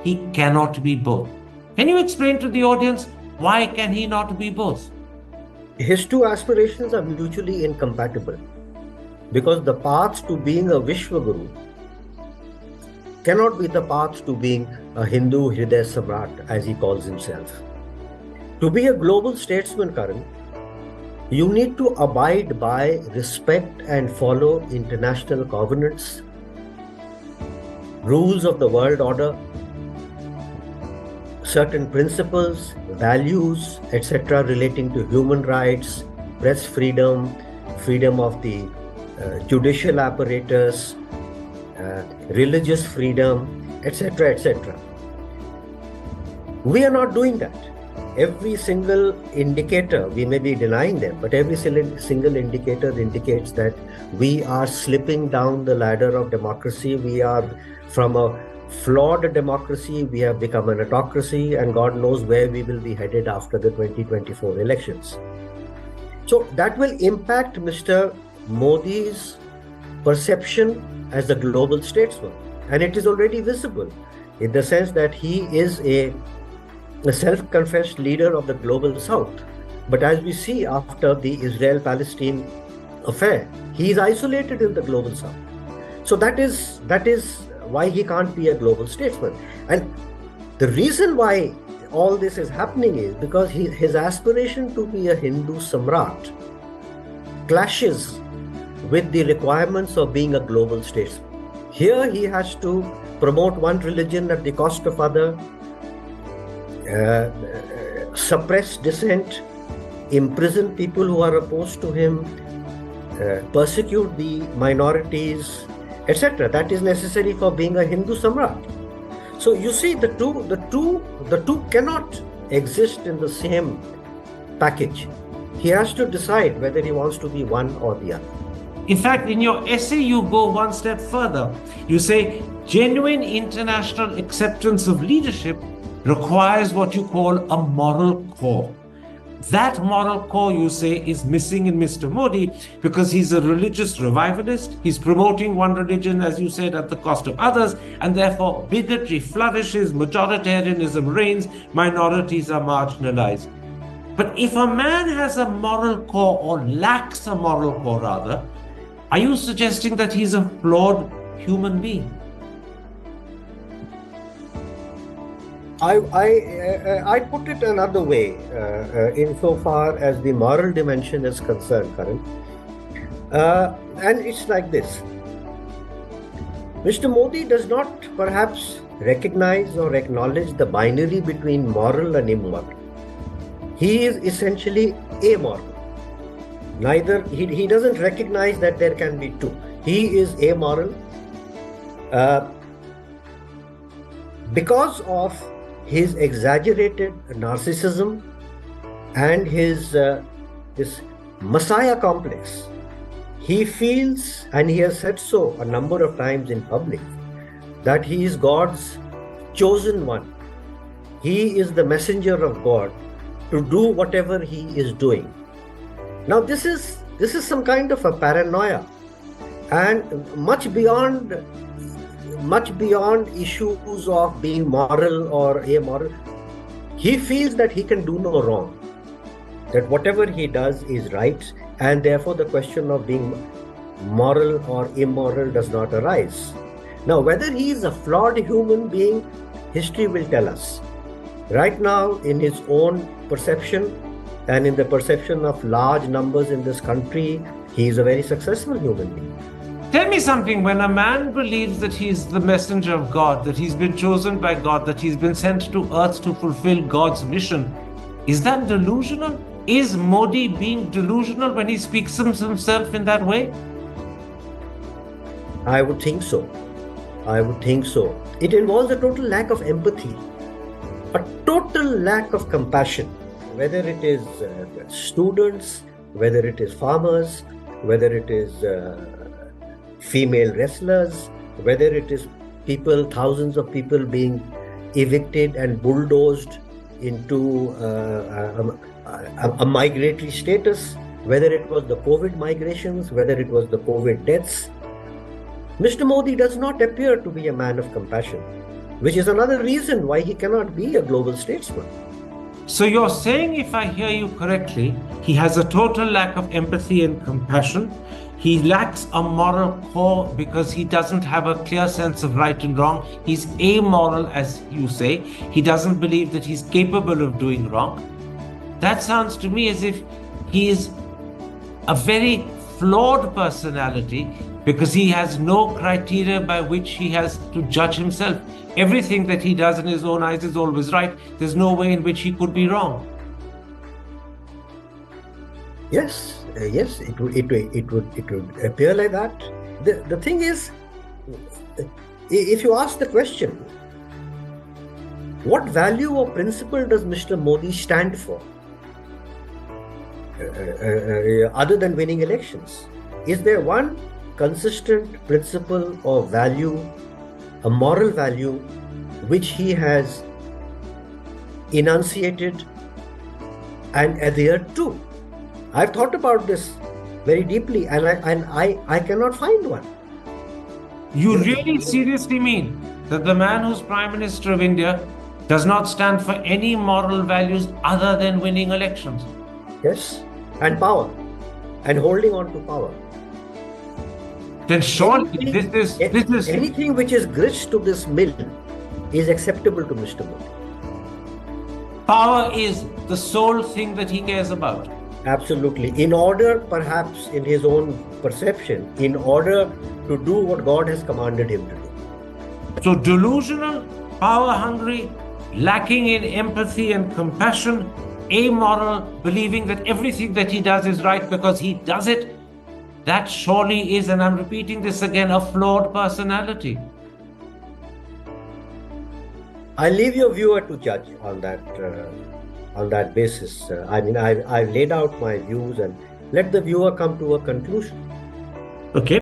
he cannot be both. Can you explain to the audience why can he not be both? His two aspirations are mutually incompatible, because the path to being a Vishwaguru cannot be the path to being a Hindu Hriday Samrat, as he calls himself. To be a global statesman, Karan, you need to abide by, respect and follow international covenants, rules of the world order, certain principles, values, etc. relating to human rights, press freedom, freedom of the judicial apparatus, religious freedom, etc., etc. We are not doing that. Every single indicator, we may be denying them, but every single indicator indicates that we are slipping down the ladder of democracy. We are from a flawed democracy, we have become an autocracy, and God knows where we will be headed after the 2024 elections. So that will impact Mr. Modi's perception as a global statesman. And it is already visible in the sense that he is a self-confessed leader of the global south. But as we see after the Israel-Palestine affair, he is isolated in the global south. So that is why he can't be a global statesman. And the reason why all this is happening is because his aspiration to be a Hindu Samrat clashes with the requirements of being a global statesman. Here he has to promote one religion at the cost of other, suppress dissent, imprison people who are opposed to him, persecute the minorities, etc. That is necessary for being a Hindu Samrat. So you see, the two cannot exist in the same package. He has to decide whether he wants to be one or the other. In fact, in your essay, you go one step further. You say genuine international acceptance of leadership requires what you call a moral core. That moral core, you say, is missing in Mr. Modi because he's a religious revivalist. He's promoting one religion, as you said, at the cost of others, and therefore bigotry flourishes, majoritarianism reigns, minorities are marginalized. But if a man has a moral core, or lacks a moral core rather, are you suggesting that he's a flawed human being? I put it another way, insofar as the moral dimension is concerned, Karan. And it's like this. Mr. Modi does not perhaps recognize or acknowledge the binary between moral and immoral. He is essentially amoral. He doesn't recognize that there can be two. He is amoral because of his exaggerated narcissism and his this messiah complex. He feels, and he has said so a number of times in public, that he is God's chosen one. He is the messenger of God to do whatever he is doing. Now this is some kind of a paranoia, and much beyond issues of being moral or amoral. He feels that he can do no wrong, that whatever he does is right, and therefore the question of being moral or immoral does not arise. Now, whether he is a flawed human being, history will tell us. Right now, in his own perception and in the perception of large numbers in this country, he is a very successful human being. Tell me something. When a man believes that he's the messenger of God, that he's been chosen by God, that he's been sent to earth to fulfill God's mission, is that delusional? Is Modi being delusional when he speaks of himself in that way? I would think so. It involves a total lack of empathy, a total lack of compassion, whether it is students, whether it is farmers, whether it is female wrestlers, whether it is people, thousands of people being evicted and bulldozed into a migratory status, whether it was the COVID migrations, whether it was the COVID deaths. Mr. Modi does not appear to be a man of compassion. which is another reason why he cannot be a global statesman. So you're saying, if I hear you correctly, he has a total lack of empathy and compassion. He lacks a moral core because he doesn't have a clear sense of right and wrong. He's amoral, as you say. He doesn't believe that he's capable of doing wrong. That sounds to me as if he is a very flawed personality because he has no criteria by which he has to judge himself. Everything that he does in his own eyes is always right. There's no way in which he could be wrong. Yes, yes, it would appear like that. The thing is, if you ask the question, what value or principle does Mr. Modi stand for, other than winning elections? Is there one consistent principle or value, a moral value, which he has enunciated and adhered to? I've thought about this very deeply, and I cannot find one. You really seriously mean that the man who's Prime Minister of India does not stand for any moral values other than winning elections? Yes, and power, and holding on to power. Then surely this is anything which is grist to this mill is acceptable to Mr. Modi. Power is the sole thing that he cares about. Absolutely. In order, perhaps in his own perception, in order to do what God has commanded him to do. So delusional, power hungry, lacking in empathy and compassion, amoral, believing that everything that he does is right because he does it. That surely is, and I'm repeating this again, a flawed personality. I leave your viewer to judge on that basis. I've laid out my views, and let the viewer come to a conclusion. Okay.